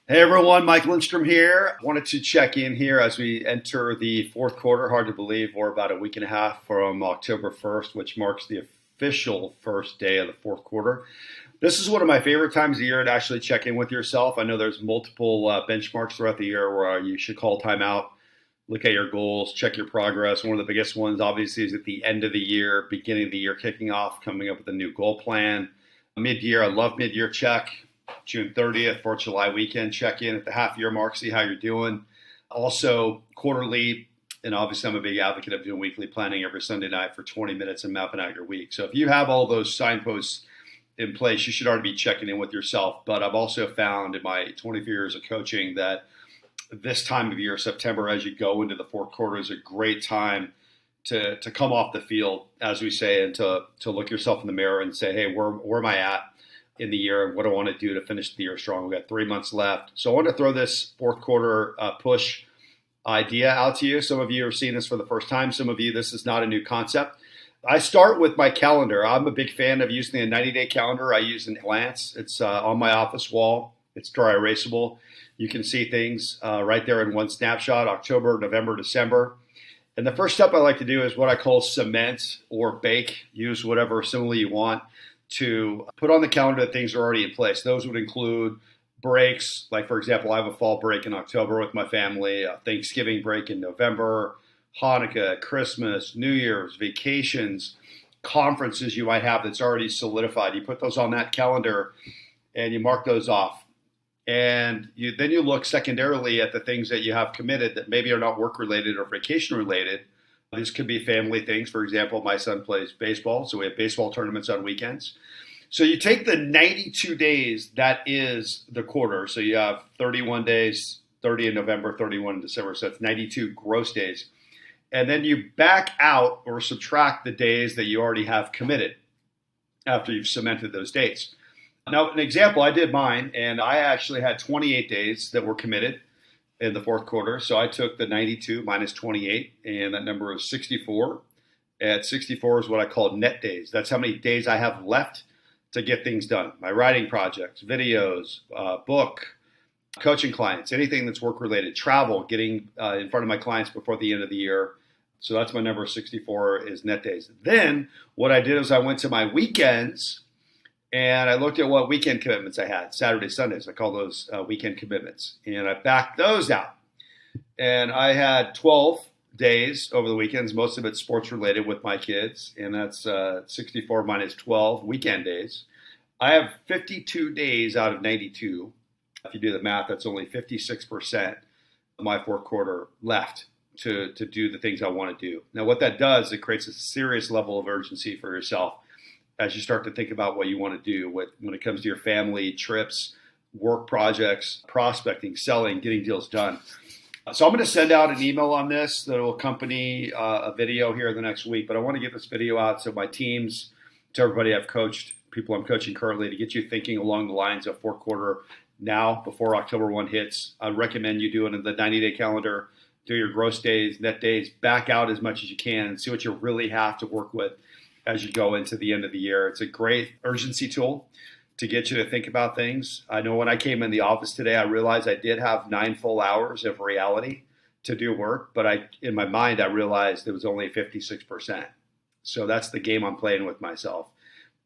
Hey everyone, Mike Lindstrom here. Wanted to check in here as we enter the fourth quarter. Hard to believe we're about a week and a half from October 1st, which marks the official first day of the fourth quarter. This is one of my favorite times of year to actually check in with yourself. I know there's multiple benchmarks throughout the year where you should call timeout, look at your goals, check your progress. One of the biggest ones, obviously, is at the end of the year, beginning of the year, kicking off, coming up with a new goal plan. Mid-year, I love mid-year check. June 30th, 4th of July weekend, check in at the half year mark, see how you're doing. Also, quarterly, and obviously I'm a big advocate of doing weekly planning every Sunday night for 20 minutes and mapping out your week. So if you have all those signposts in place, you should already be checking in with yourself. But I've also found in my 24 years of coaching that this time of year, September, as you go into the fourth quarter, is a great time to come off the field, as we say, and to look yourself in the mirror and say, hey, where am I at in the year, and what do I want to do to finish the year strong? We've got 3 months left. So I want to throw this fourth quarter push idea out to you. Some of you are seeing this for the first time. Some of you, this is not a new concept. I start with my calendar. I'm a big fan of using a 90-day calendar. I use an Glance. It's on my office wall. It's dry erasable. You can see things right there in one snapshot, October, November, December. And the first step I like to do is what I call cement or bake. Use whatever simile you want to put on the calendar that things are already in place. Those would include breaks, like for example, I have a fall break in October with my family, a Thanksgiving break in November, Hanukkah, Christmas, New Year's, vacations, conferences you might have that's already solidified. You put those on that calendar and you mark those off. And then you look secondarily at the things that you have committed that maybe are not work related or vacation related. This could be family things. For example, my son plays baseball, so we have baseball tournaments on weekends. So you take the 92 days, that is the quarter. So you have 31 days, 30 in November, 31 in December. So that's 92 gross days. And then you back out or subtract the days that you already have committed after you've cemented those dates. Now, an example, I did mine, and I actually had 28 days that were committed in the fourth quarter. So I took the 92 minus 28, and that number is 64. At 64 is what I call net days. That's how many days I have left to get things done. My writing projects, videos, book, coaching clients, anything that's work related, travel, getting in front of my clients before the end of the year. So that's my number 64 is net days. Then what I did is I went to my weekends and I looked at what weekend commitments I had, Saturday, Sundays. I call those weekend commitments. And I backed those out. And I had 12 days over the weekends, most of it sports related with my kids. And that's 64 minus 12 weekend days. I have 52 days out of 92. If you do the math, that's only 56% of my fourth quarter left to do the things I want to do. Now, what that does, it creates a serious level of urgency for yourself as you start to think about what you want to do when it comes to your family, trips, work projects, prospecting, selling, getting deals done. So I'm going to send out an email on this that will accompany a video here in the next week. But I want to get this video out to my teams, to everybody I've coached, people I'm coaching currently, to get you thinking along the lines of fourth quarter now before October 1 hits. I recommend you do it in the 90-day calendar. Do your gross days, net days, back out as much as you can and see what you really have to work with as you go into the end of the year. It's a great urgency tool to get you to think about things. I know when I came in the office today, I realized I did have 9 full hours of reality to do work, but in my mind, I realized it was only 56%. So that's the game I'm playing with myself.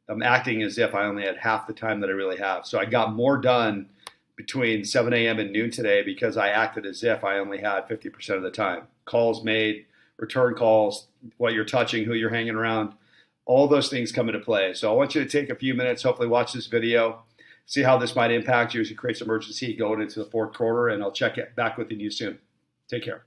I'm acting as if I only had half the time that I really have. So I got more done between 7 a.m. and noon today because I acted as if I only had 50% of the time. Calls made, return calls, what you're touching, who you're hanging around, all those things come into play. So I want you to take a few minutes, hopefully watch this video, see how this might impact you as you create some urgency going into the fourth quarter, and I'll check it back with you soon. Take care.